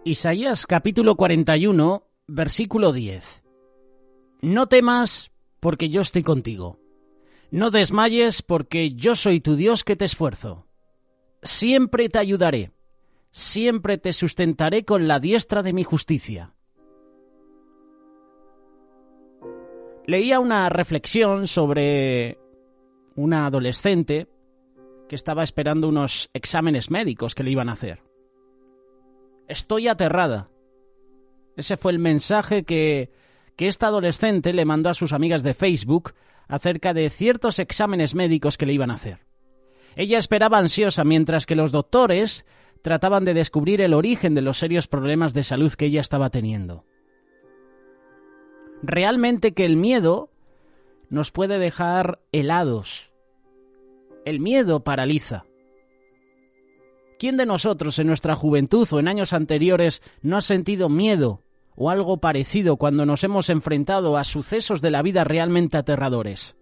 Isaías capítulo 41, versículo 10. No temas, porque yo estoy contigo. No desmayes, porque yo soy tu Dios que te esfuerzo. Siempre te ayudaré, siempre te sustentaré con la diestra de mi justicia. Leía una reflexión sobre una adolescente que estaba esperando unos exámenes médicos que le iban a hacer. Estoy aterrada. Ese fue el mensaje que esta adolescente le mandó a sus amigas de Facebook acerca de ciertos exámenes médicos que le iban a hacer. Ella esperaba ansiosa mientras que los doctores trataban de descubrir el origen de los serios problemas de salud que ella estaba teniendo. Realmente que el miedo nos puede dejar helados. El miedo paraliza. ¿Quién de nosotros en nuestra juventud o en años anteriores no ha sentido miedo o algo parecido cuando nos hemos enfrentado a sucesos de la vida realmente aterradores?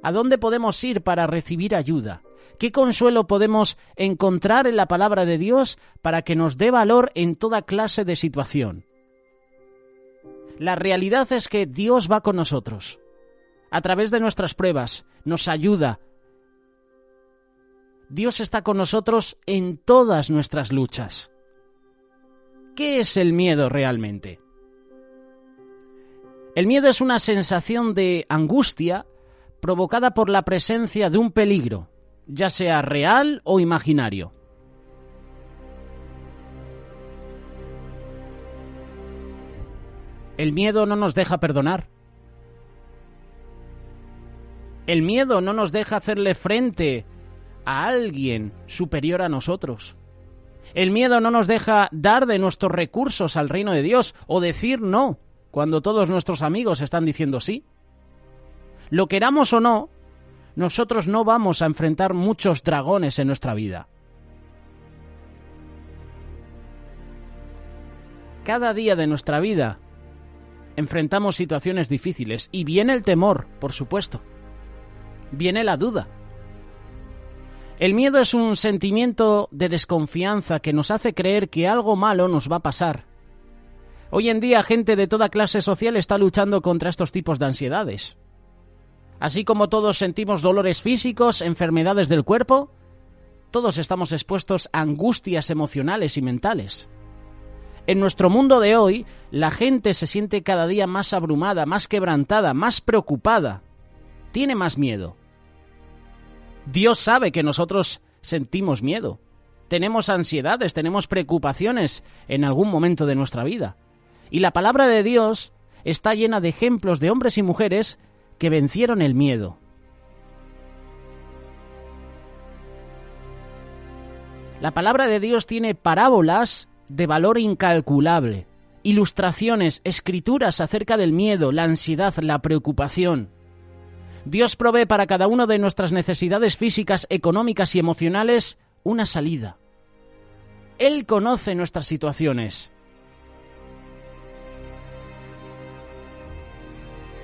¿A dónde podemos ir para recibir ayuda? ¿Qué consuelo podemos encontrar en la palabra de Dios para que nos dé valor en toda clase de situación? La realidad es que Dios va con nosotros. A través de nuestras pruebas, nos ayuda. Dios está con nosotros en todas nuestras luchas. ¿Qué es el miedo realmente? El miedo es una sensación de angustia provocada por la presencia de un peligro, ya sea real o imaginario. El miedo no nos deja perdonar. El miedo no nos deja hacerle frente a alguien superior a nosotros. El miedo no nos deja dar de nuestros recursos al reino de Dios o decir no cuando todos nuestros amigos están diciendo sí. Lo queramos o no, nosotros no vamos a enfrentar muchos dragones en nuestra vida. Cada día de nuestra vida enfrentamos situaciones difíciles y viene el temor, por supuesto. Viene la duda. El miedo es un sentimiento de desconfianza que nos hace creer que algo malo nos va a pasar. Hoy en día, gente de toda clase social está luchando contra estos tipos de ansiedades. Así como todos sentimos dolores físicos, enfermedades del cuerpo, todos estamos expuestos a angustias emocionales y mentales. En nuestro mundo de hoy, la gente se siente cada día más abrumada, más quebrantada, más preocupada. Tiene más miedo. Dios sabe que nosotros sentimos miedo. Tenemos ansiedades, tenemos preocupaciones en algún momento de nuestra vida. Y la palabra de Dios está llena de ejemplos de hombres y mujeres que vencieron el miedo. La palabra de Dios tiene parábolas de valor incalculable, ilustraciones, escrituras acerca del miedo, la ansiedad, la preocupación. Dios provee para cada una de nuestras necesidades físicas, económicas y emocionales una salida. Él conoce nuestras situaciones.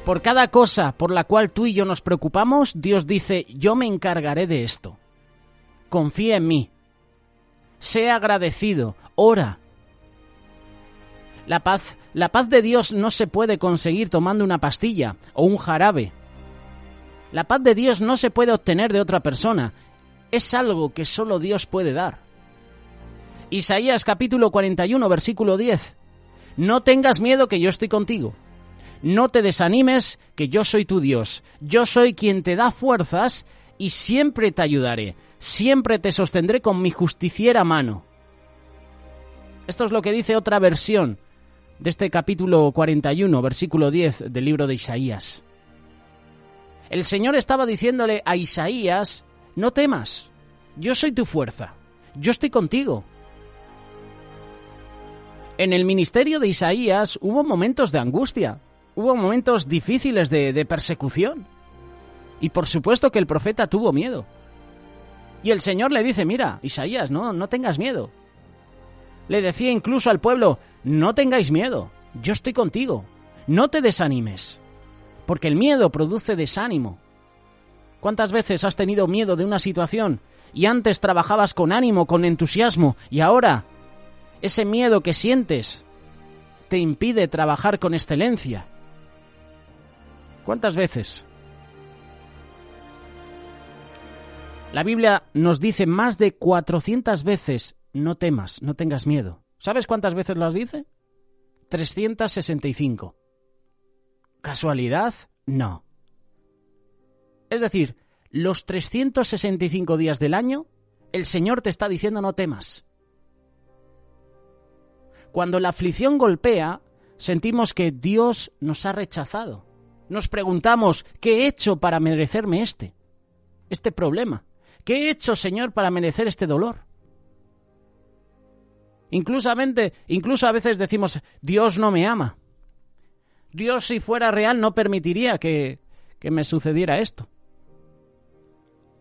Por cada cosa por la cual tú y yo nos preocupamos, Dios dice, yo me encargaré de esto. Confía en mí. Sé agradecido. Ora. La paz de Dios no se puede conseguir tomando una pastilla o un jarabe. La paz de Dios no se puede obtener de otra persona. Es algo que solo Dios puede dar. Isaías capítulo 41, versículo 10. No tengas miedo que yo estoy contigo. No te desanimes que yo soy tu Dios. Yo soy quien te da fuerzas y siempre te ayudaré. Siempre te sostendré con mi justiciera mano. Esto es lo que dice otra versión de este capítulo 41, versículo 10 del libro de Isaías. El Señor estaba diciéndole a Isaías, no temas, yo soy tu fuerza, yo estoy contigo. En el ministerio de Isaías hubo momentos de angustia, hubo momentos difíciles de persecución. Y por supuesto que el profeta tuvo miedo. Y el Señor le dice, mira, Isaías, no tengas miedo. Le decía incluso al pueblo, no tengáis miedo, yo estoy contigo, no te desanimes. Porque el miedo produce desánimo. ¿Cuántas veces has tenido miedo de una situación y antes trabajabas con ánimo, con entusiasmo y ahora Ese miedo que sientes te impide trabajar con excelencia. ¿Cuántas veces? La Biblia nos dice más de 400 veces, no temas, no tengas miedo. ¿Sabes cuántas veces las dice? 365. ¿Casualidad? No. Es decir, los 365 días del año, el Señor te está diciendo no temas. Cuando la aflicción golpea, sentimos que Dios nos ha rechazado. Nos preguntamos, ¿qué he hecho para merecerme este problema? ¿Qué he hecho, Señor, para merecer este dolor? Incluso a veces decimos, Dios no me ama. Dios, si fuera real, no permitiría que me sucediera esto.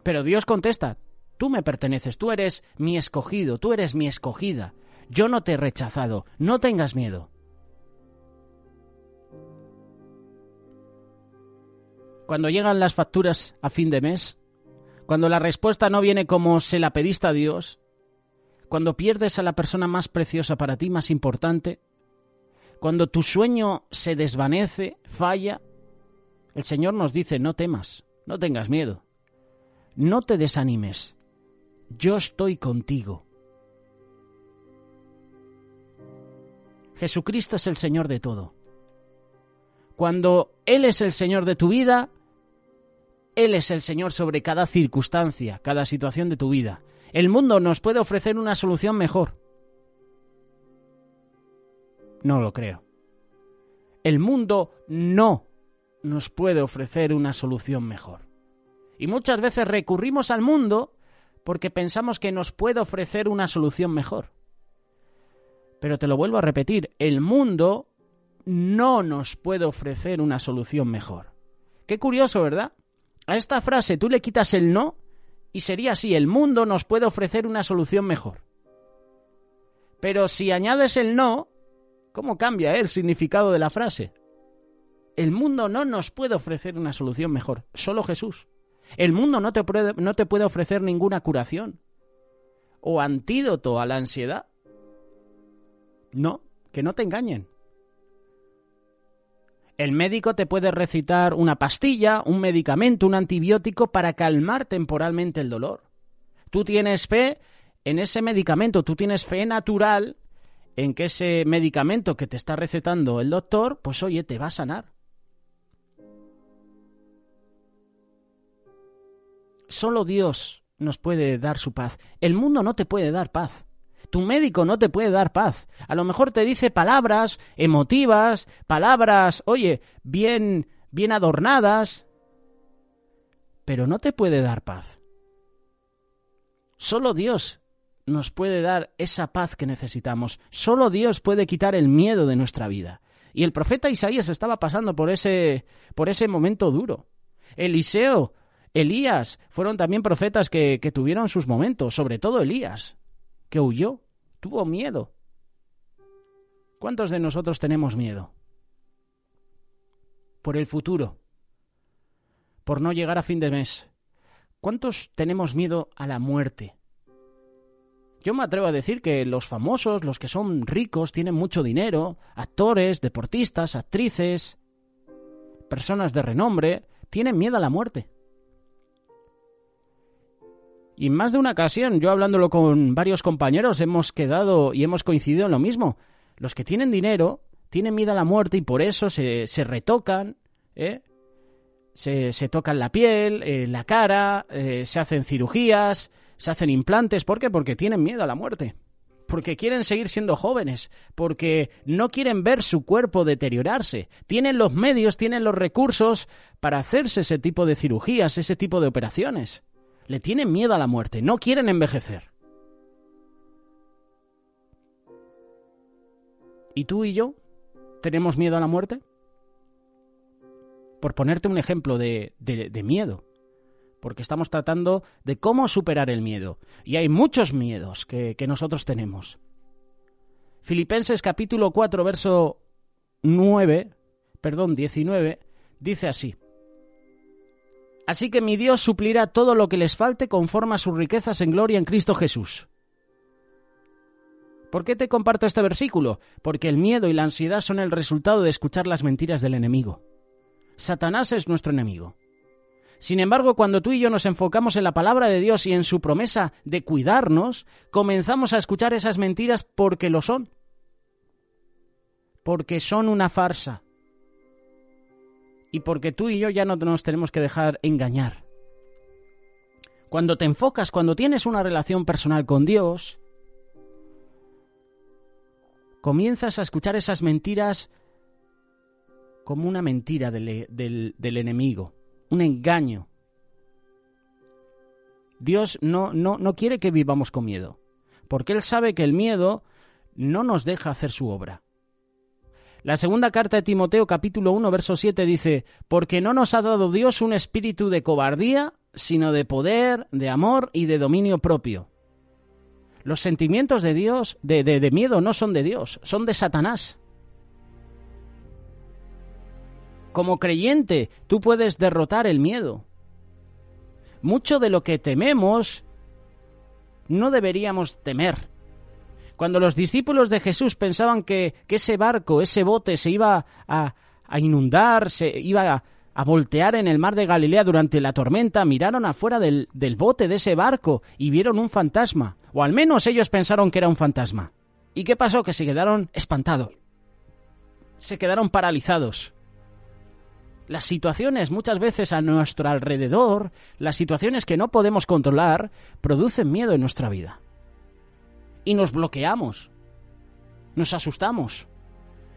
Pero Dios contesta, tú me perteneces, tú eres mi escogido, tú eres mi escogida. Yo no te he rechazado, no tengas miedo. Cuando llegan las facturas a fin de mes, cuando la respuesta no viene como se la pediste a Dios, cuando pierdes a la persona más preciosa para ti, más importante, cuando tu sueño se desvanece, falla, el Señor nos dice, no temas, no tengas miedo, no te desanimes, yo estoy contigo. Jesucristo es el Señor de todo. Cuando Él es el Señor de tu vida, Él es el Señor sobre cada circunstancia, cada situación de tu vida. El mundo nos puede ofrecer una solución mejor. No lo creo. El mundo no nos puede ofrecer una solución mejor. Y muchas veces recurrimos al mundo porque pensamos que nos puede ofrecer una solución mejor. Pero te lo vuelvo a repetir, el mundo no nos puede ofrecer una solución mejor. Qué curioso, ¿verdad? A esta frase tú le quitas el no y sería así, el mundo nos puede ofrecer una solución mejor. Pero si añades el no, ¿cómo cambia el significado de la frase? El mundo no nos puede ofrecer una solución mejor, solo Jesús. El mundo no te puede ofrecer ninguna curación o antídoto a la ansiedad. No, que no te engañen. El médico te puede recetar una pastilla, un medicamento, un antibiótico para calmar temporalmente el dolor. Tú tienes fe en ese medicamento, tú tienes fe natural en que ese medicamento que te está recetando el doctor, pues oye, te va a sanar. Solo Dios nos puede dar su paz. El mundo no te puede dar paz. Tu médico no te puede dar paz. A lo mejor te dice palabras emotivas, palabras, oye, bien adornadas, pero no te puede dar paz. Solo Dios nos puede dar esa paz que necesitamos. Solo Dios puede quitar el miedo de nuestra vida. Y el profeta Isaías estaba pasando por ese momento duro. Eliseo, Elías, fueron también profetas que tuvieron sus momentos, sobre todo Elías, que huyó, tuvo miedo. ¿Cuántos de nosotros tenemos miedo? Por el futuro, por no llegar a fin de mes. ¿Cuántos tenemos miedo a la muerte? Yo me atrevo a decir que los famosos, los que son ricos, tienen mucho dinero, actores, deportistas, actrices, personas de renombre, tienen miedo a la muerte. Y en más de una ocasión, yo hablándolo con varios compañeros, hemos quedado y hemos coincidido en lo mismo. Los que tienen dinero tienen miedo a la muerte y por eso se retocan, se tocan la piel, la cara, se hacen cirugías, se hacen implantes. ¿Por qué? Porque tienen miedo a la muerte. Porque quieren seguir siendo jóvenes, porque no quieren ver su cuerpo deteriorarse. Tienen los medios, tienen los recursos para hacerse ese tipo de cirugías, ese tipo de operaciones. Le tienen miedo a la muerte, no quieren envejecer. ¿Y tú y yo tenemos miedo a la muerte? Por ponerte un ejemplo de miedo, porque estamos tratando de cómo superar el miedo. Y hay muchos miedos que nosotros tenemos. Filipenses capítulo 4, verso 19, dice así. Así que mi Dios suplirá todo lo que les falte conforme a sus riquezas en gloria en Cristo Jesús. ¿Por qué te comparto este versículo? Porque el miedo y la ansiedad son el resultado de escuchar las mentiras del enemigo. Satanás es nuestro enemigo. Sin embargo, cuando tú y yo nos enfocamos en la palabra de Dios y en su promesa de cuidarnos, comenzamos a escuchar esas mentiras porque lo son. Porque son una farsa. Y porque tú y yo ya no nos tenemos que dejar engañar. Cuando te enfocas, cuando tienes una relación personal con Dios, comienzas a escuchar esas mentiras como una mentira del enemigo, un engaño. Dios no quiere que vivamos con miedo, porque Él sabe que el miedo no nos deja hacer su obra. La segunda carta de Timoteo, capítulo 1, verso 7, dice: porque no nos ha dado Dios un espíritu de cobardía, sino de poder, de amor y de dominio propio. Los sentimientos de Dios, de miedo, no son de Dios, son de Satanás. Como creyente, tú puedes derrotar el miedo. Mucho de lo que tememos, no deberíamos temer. Cuando los discípulos de Jesús pensaban que ese barco, ese bote se iba a inundar, se iba a voltear en el mar de Galilea durante la tormenta, miraron afuera del bote de ese barco y vieron un fantasma. O al menos ellos pensaron que era un fantasma. ¿Y qué pasó? Que se quedaron espantados. Se quedaron paralizados. Las situaciones muchas veces a nuestro alrededor, las situaciones que no podemos controlar, producen miedo en nuestra vida. Y nos bloqueamos. Nos asustamos.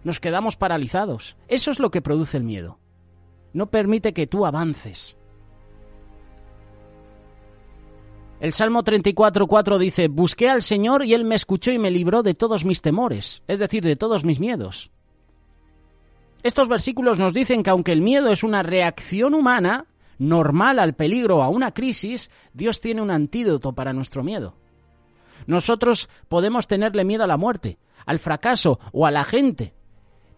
Nos quedamos paralizados. Eso es lo que produce el miedo. No permite que tú avances. El Salmo 34:4 dice: busqué al Señor y Él me escuchó y me libró de todos mis temores, es decir, de todos mis miedos. Estos versículos nos dicen que aunque el miedo es una reacción humana, normal al peligro o a una crisis, Dios tiene un antídoto para nuestro miedo. Nosotros podemos tenerle miedo a la muerte, al fracaso o a la gente.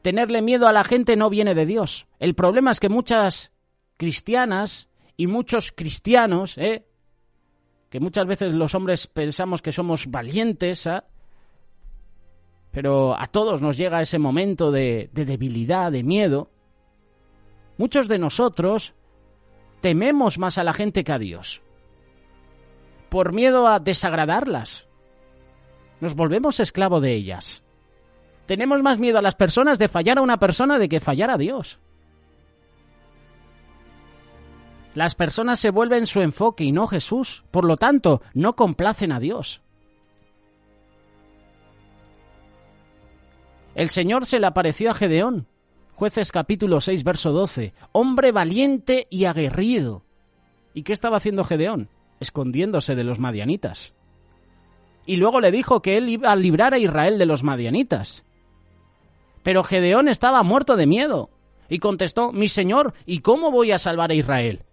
Tenerle miedo a la gente no viene de Dios. El problema es que muchas cristianas y muchos cristianos, que muchas veces los hombres pensamos que somos valientes, pero a todos nos llega ese momento de debilidad, de miedo. Muchos de nosotros tememos más a la gente que a Dios, por miedo a desagradarlas. Nos volvemos esclavos de ellas. Tenemos más miedo a las personas de fallar a una persona de que fallar a Dios. Las personas se vuelven su enfoque y no Jesús. Por lo tanto, no complacen a Dios. El Señor se le apareció a Gedeón. Jueces capítulo 6, verso 12. Hombre valiente y aguerrido. ¿Y qué estaba haciendo Gedeón? Escondiéndose de los madianitas. Y luego le dijo que él iba a librar a Israel de los madianitas. Pero Gedeón estaba muerto de miedo. Y contestó: mi señor, ¿y cómo voy a salvar a Israel?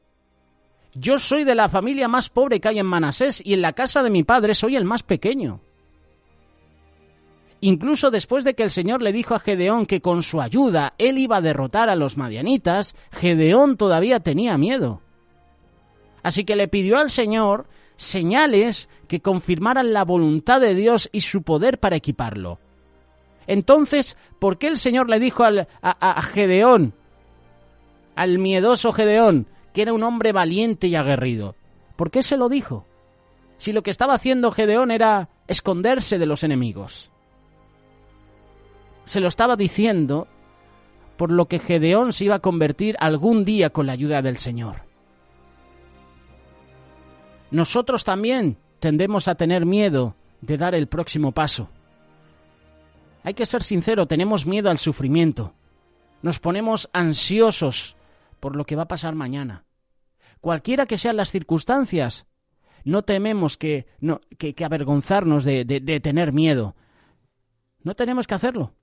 Yo soy de la familia más pobre que hay en Manasés y en la casa de mi padre soy el más pequeño. Incluso después de que el Señor le dijo a Gedeón que con su ayuda él iba a derrotar a los madianitas, Gedeón todavía tenía miedo. Así que le pidió al Señor señales que confirmaran la voluntad de Dios y su poder para equiparlo. Entonces, ¿por qué el Señor le dijo a Gedeón, al miedoso Gedeón, que era un hombre valiente y aguerrido? ¿Por qué se lo dijo? Si lo que estaba haciendo Gedeón era esconderse de los enemigos. Se lo estaba diciendo por lo que Gedeón se iba a convertir algún día con la ayuda del Señor. Nosotros también tendemos a tener miedo de dar el próximo paso. Hay que ser sincero, tenemos miedo al sufrimiento. Nos ponemos ansiosos por lo que va a pasar mañana. Cualquiera que sean las circunstancias, no tememos que avergonzarnos de tener miedo. No tenemos que hacerlo,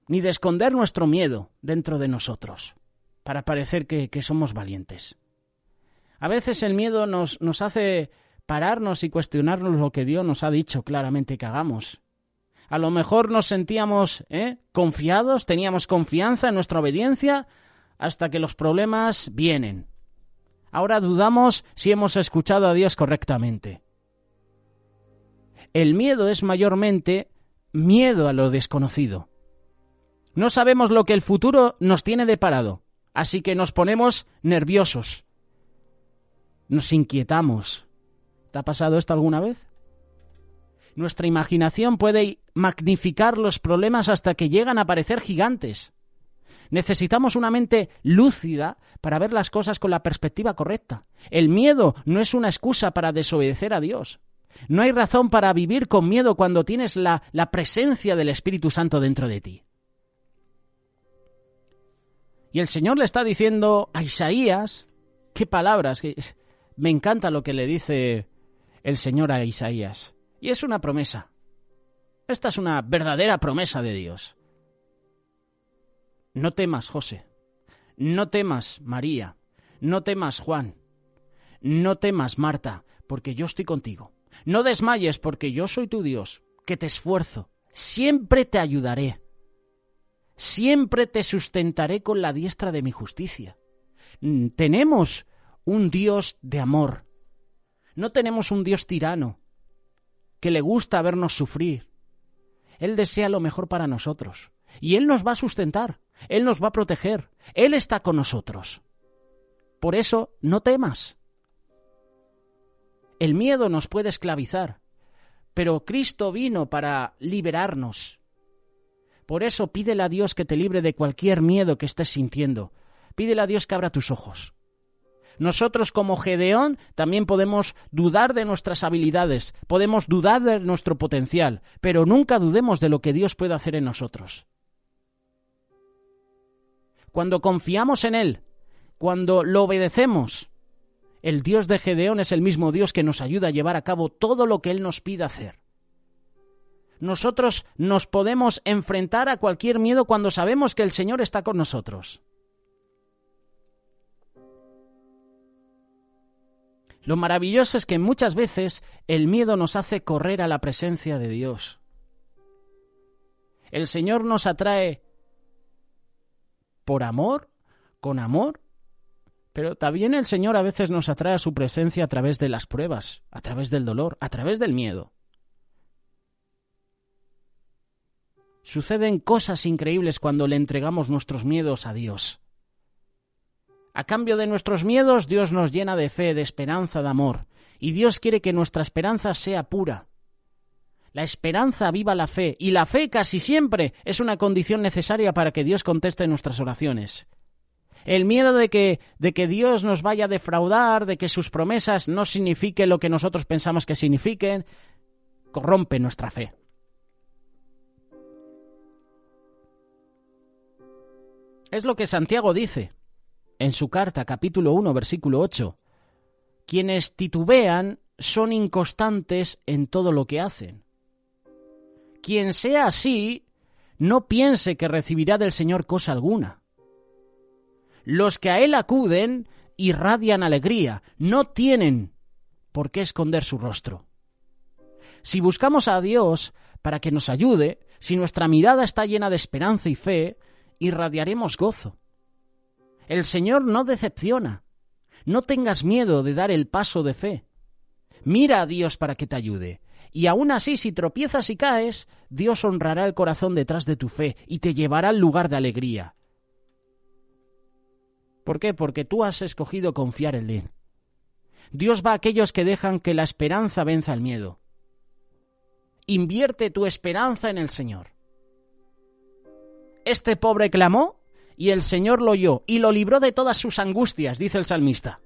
ni de esconder nuestro miedo dentro de nosotros, para parecer que somos valientes. A veces el miedo nos hace pararnos y cuestionarnos lo que Dios nos ha dicho claramente que hagamos. A lo mejor nos sentíamos confiados, teníamos confianza en nuestra obediencia, hasta que los problemas vienen. Ahora dudamos si hemos escuchado a Dios correctamente. El miedo es mayormente miedo a lo desconocido. No sabemos lo que el futuro nos tiene deparado, así que nos ponemos nerviosos. Nos inquietamos. ¿Te ha pasado esto alguna vez? Nuestra imaginación puede magnificar los problemas hasta que llegan a parecer gigantes. Necesitamos una mente lúcida para ver las cosas con la perspectiva correcta. El miedo no es una excusa para desobedecer a Dios. No hay razón para vivir con miedo cuando tienes la presencia del Espíritu Santo dentro de ti. Y el Señor le está diciendo a Isaías, qué palabras, me encanta lo que le dice el Señor a Isaías. Y es una promesa. Esta es una verdadera promesa de Dios. No temas, José. No temas, María. No temas, Juan. No temas, Marta, porque yo estoy contigo. No desmayes, porque yo soy tu Dios, que te esfuerzo. Siempre te ayudaré. Siempre te sustentaré con la diestra de mi justicia. Tenemos un Dios de amor. No tenemos un Dios tirano que le gusta vernos sufrir. Él desea lo mejor para nosotros. Y Él nos va a sustentar. Él nos va a proteger. Él está con nosotros. Por eso, no temas. El miedo nos puede esclavizar, pero Cristo vino para liberarnos. Por eso, pídele a Dios que te libre de cualquier miedo que estés sintiendo. Pídele a Dios que abra tus ojos. Nosotros, como Gedeón, también podemos dudar de nuestras habilidades, podemos dudar de nuestro potencial, pero nunca dudemos de lo que Dios puede hacer en nosotros. Cuando confiamos en Él, cuando lo obedecemos, el Dios de Gedeón es el mismo Dios que nos ayuda a llevar a cabo todo lo que Él nos pide hacer. Nosotros nos podemos enfrentar a cualquier miedo cuando sabemos que el Señor está con nosotros. Lo maravilloso es que muchas veces el miedo nos hace correr a la presencia de Dios. El Señor nos atrae por amor, con amor, pero también el Señor a veces nos atrae a su presencia a través de las pruebas, a través del dolor, a través del miedo. Suceden cosas increíbles cuando le entregamos nuestros miedos a Dios. A cambio de nuestros miedos, Dios nos llena de fe, de esperanza, de amor. Y Dios quiere que nuestra esperanza sea pura. La esperanza aviva la fe, y la fe casi siempre es una condición necesaria para que Dios conteste nuestras oraciones. El miedo de que Dios nos vaya a defraudar, de que sus promesas no signifiquen lo que nosotros pensamos que signifiquen, corrompe nuestra fe. Es lo que Santiago dice en su carta, capítulo 1, versículo 8. Quienes titubean son inconstantes en todo lo que hacen. Quien sea así, no piense que recibirá del Señor cosa alguna. Los que a Él acuden irradian alegría, no tienen por qué esconder su rostro. Si buscamos a Dios para que nos ayude, si nuestra mirada está llena de esperanza y fe, irradiaremos gozo. El Señor no decepciona. No tengas miedo de dar el paso de fe. Mira a Dios para que te ayude. Y aún así, si tropiezas y caes, Dios honrará el corazón detrás de tu fe y te llevará al lugar de alegría. ¿Por qué? Porque tú has escogido confiar en Él. Dios va a aquellos que dejan que la esperanza venza el miedo. Invierte tu esperanza en el Señor. Este pobre clamó y el Señor lo oyó y lo libró de todas sus angustias, dice el salmista.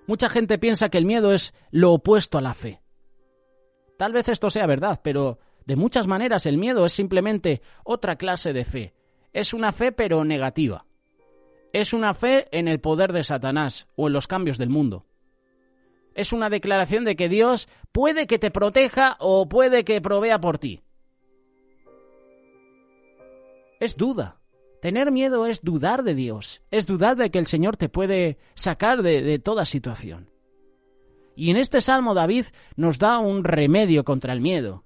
Mucha gente piensa que el miedo es lo opuesto a la fe. Tal vez esto sea verdad, pero de muchas maneras el miedo es simplemente otra clase de fe. Es una fe pero negativa. Es una fe en el poder de Satanás o en los cambios del mundo. Es una declaración de que Dios puede que te proteja o puede que provea por ti. Es duda. Tener miedo es dudar de Dios, es dudar de que el Señor te puede sacar de toda situación. Y en este salmo David nos da un remedio contra el miedo.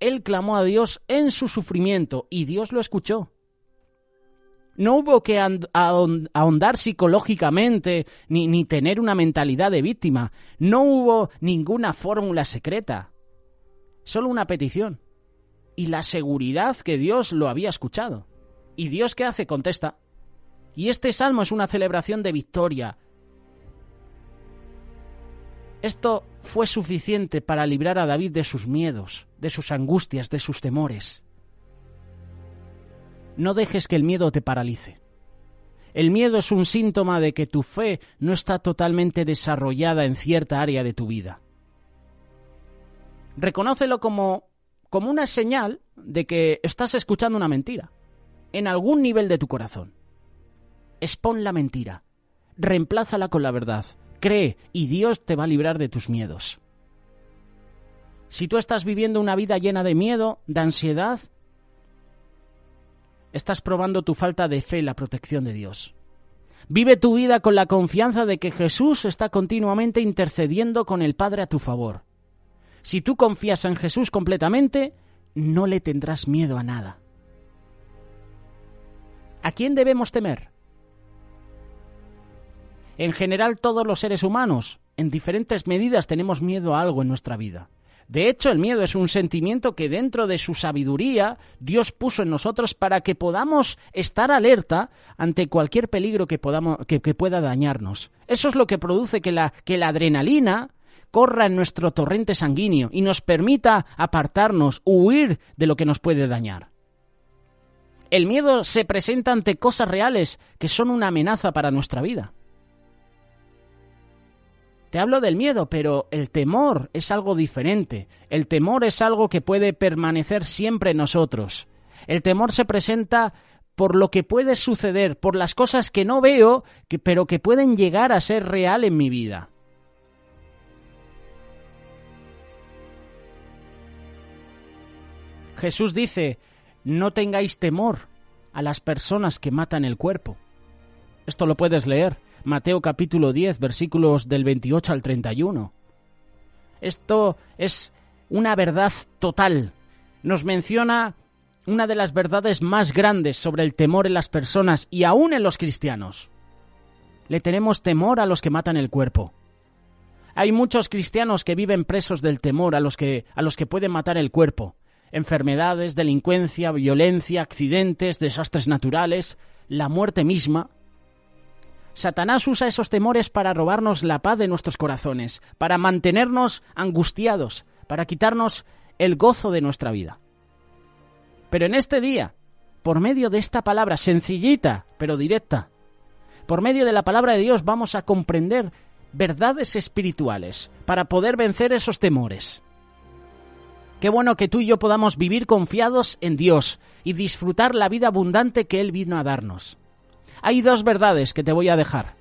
Él clamó a Dios en su sufrimiento y Dios lo escuchó. No hubo que ahondar psicológicamente ni tener una mentalidad de víctima. No hubo ninguna fórmula secreta. Solo una petición. y la seguridad que Dios lo había escuchado. ¿Y Dios qué hace? Contesta. Y este salmo es una celebración de victoria. Esto fue suficiente para librar a David de sus miedos, de sus angustias, de sus temores. No dejes que el miedo te paralice. El miedo es un síntoma de que tu fe no está totalmente desarrollada en cierta área de tu vida. Reconócelo como una señal de que estás escuchando una mentira, en algún nivel de tu corazón. Expón la mentira, reemplázala con la verdad, cree y Dios te va a librar de tus miedos. Si tú estás viviendo una vida llena de miedo, de ansiedad, estás probando tu falta de fe en la protección de Dios. Vive tu vida con la confianza de que Jesús está continuamente intercediendo con el Padre a tu favor. Si tú confías en Jesús completamente, no le tendrás miedo a nada. ¿A quién debemos temer? En general, todos los seres humanos, en diferentes medidas, tenemos miedo a algo en nuestra vida. De hecho, el miedo es un sentimiento que dentro de su sabiduría Dios puso en nosotros para que podamos estar alerta ante cualquier peligro que pueda dañarnos. Eso es lo que produce que la adrenalina corra en nuestro torrente sanguíneo y nos permita apartarnos, huir de lo que nos puede dañar. El miedo se presenta ante cosas reales que son una amenaza para nuestra vida. Te hablo del miedo, pero el temor es algo diferente. El temor es algo que puede permanecer siempre en nosotros. El temor se presenta por lo que puede suceder, por las cosas que no veo, pero que pueden llegar a ser real en mi vida. Jesús dice, no tengáis temor a las personas que matan el cuerpo. Esto lo puedes leer. Mateo capítulo 10, versículos del 28 al 31. Esto es una verdad total. Nos menciona una de las verdades más grandes sobre el temor en las personas y aún en los cristianos. Le tenemos temor a los que matan el cuerpo. Hay muchos cristianos que viven presos del temor a los que pueden matar el cuerpo. Enfermedades, delincuencia, violencia, accidentes, desastres naturales, la muerte misma. Satanás usa esos temores para robarnos la paz de nuestros corazones, para mantenernos angustiados, para quitarnos el gozo de nuestra vida. Pero en este día, por medio de esta palabra sencillita, pero directa, por medio de la palabra de Dios vamos a comprender verdades espirituales para poder vencer esos temores. Qué bueno que tú y yo podamos vivir confiados en Dios y disfrutar la vida abundante que Él vino a darnos. Hay dos verdades que te voy a dejar.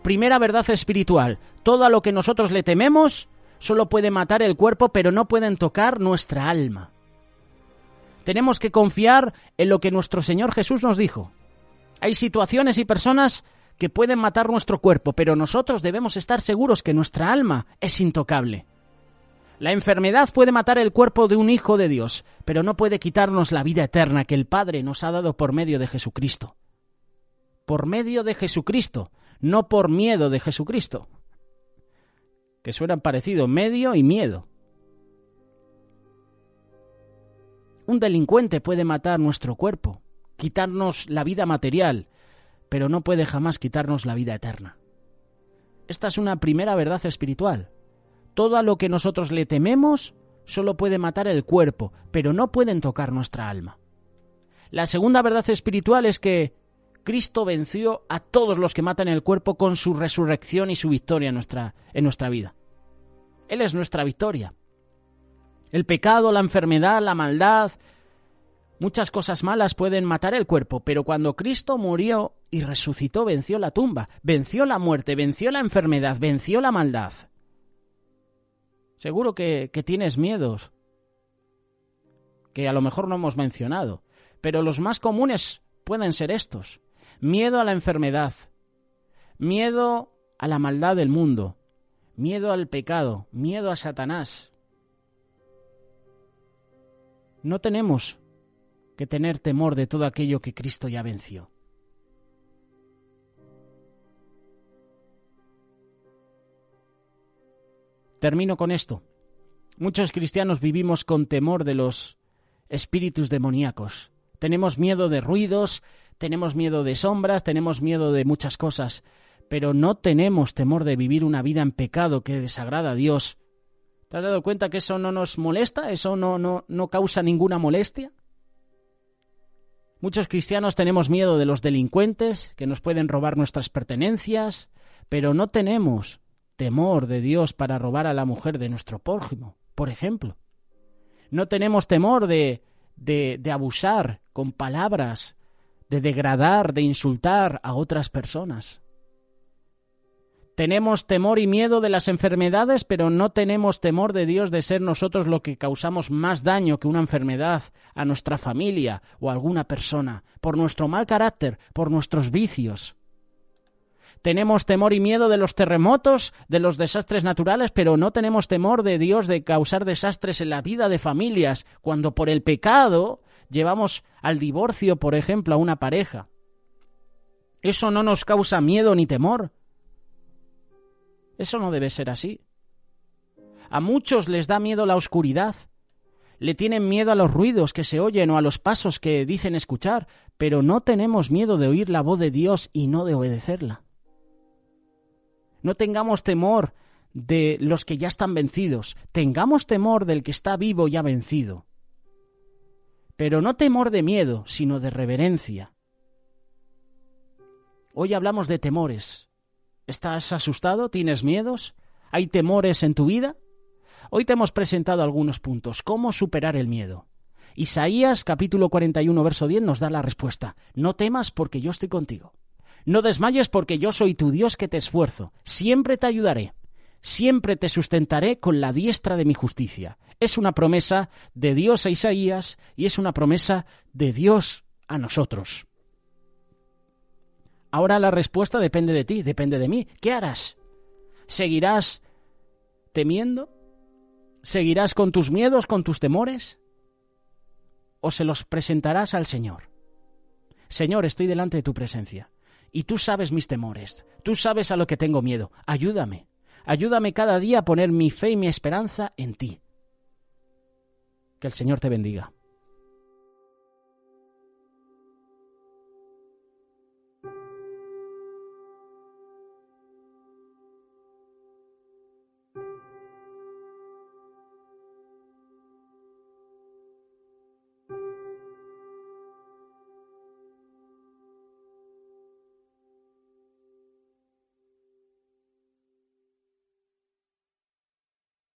Primera verdad espiritual. Todo a lo que nosotros le tememos solo puede matar el cuerpo, pero no pueden tocar nuestra alma. Tenemos que confiar en lo que nuestro Señor Jesús nos dijo. Hay situaciones y personas que pueden matar nuestro cuerpo, pero nosotros debemos estar seguros que nuestra alma es intocable. La enfermedad puede matar el cuerpo de un hijo de Dios, pero no puede quitarnos la vida eterna que el Padre nos ha dado por medio de Jesucristo. Por medio de Jesucristo, no por miedo de Jesucristo. Que suenan parecido, medio y miedo. Un delincuente puede matar nuestro cuerpo, quitarnos la vida material, pero no puede jamás quitarnos la vida eterna. Esta es una primera verdad espiritual. Todo a lo que nosotros le tememos solo puede matar el cuerpo, pero no pueden tocar nuestra alma. La segunda verdad espiritual es que Cristo venció a todos los que matan el cuerpo con su resurrección y su victoria en nuestra vida. Él es nuestra victoria. El pecado, la enfermedad, la maldad, muchas cosas malas pueden matar el cuerpo, pero cuando Cristo murió y resucitó, venció la tumba, venció la muerte, venció la enfermedad, venció la maldad. Seguro que tienes miedos, que a lo mejor no hemos mencionado, pero los más comunes pueden ser estos. Miedo a la enfermedad, miedo a la maldad del mundo, miedo al pecado, miedo a Satanás. No tenemos que tener temor de todo aquello que Cristo ya venció. Termino con esto. Muchos cristianos vivimos con temor de los espíritus demoníacos. Tenemos miedo de ruidos, tenemos miedo de sombras, tenemos miedo de muchas cosas, pero no tenemos temor de vivir una vida en pecado que desagrada a Dios. ¿Te has dado cuenta que eso no nos molesta? ¿Eso no causa ninguna molestia? Muchos cristianos tenemos miedo de los delincuentes que nos pueden robar nuestras pertenencias, pero no tenemos temor de Dios para robar a la mujer de nuestro prójimo, por ejemplo. No tenemos temor de abusar con palabras, de degradar, de insultar a otras personas. Tenemos temor y miedo de las enfermedades, pero no tenemos temor de Dios de ser nosotros lo que causamos más daño que una enfermedad a nuestra familia o a alguna persona, por nuestro mal carácter, por nuestros vicios. Tenemos temor y miedo de los terremotos, de los desastres naturales, pero no tenemos temor de Dios de causar desastres en la vida de familias, cuando por el pecado llevamos al divorcio, por ejemplo, a una pareja. Eso no nos causa miedo ni temor. Eso no debe ser así. A muchos les da miedo la oscuridad, le tienen miedo a los ruidos que se oyen o a los pasos que dicen escuchar, pero no tenemos miedo de oír la voz de Dios y no de obedecerla. No tengamos temor de los que ya están vencidos, tengamos temor del que está vivo y ha vencido. Pero no temor de miedo, sino de reverencia. Hoy hablamos de temores. ¿Estás asustado? ¿Tienes miedos? ¿Hay temores en tu vida? Hoy te hemos presentado algunos puntos. ¿Cómo superar el miedo? Isaías, capítulo 41, verso 10, nos da la respuesta. No temas porque yo estoy contigo. No desmayes porque yo soy tu Dios que te esfuerzo. Siempre te ayudaré. Siempre te sustentaré con la diestra de mi justicia. Es una promesa de Dios a Isaías y es una promesa de Dios a nosotros. Ahora la respuesta depende de ti, depende de mí. ¿Qué harás? ¿Seguirás temiendo? ¿Seguirás con tus miedos, con tus temores? ¿O se los presentarás al Señor? Señor, estoy delante de tu presencia y tú sabes mis temores, tú sabes a lo que tengo miedo. Ayúdame, ayúdame cada día a poner mi fe y mi esperanza en ti. Que el Señor te bendiga.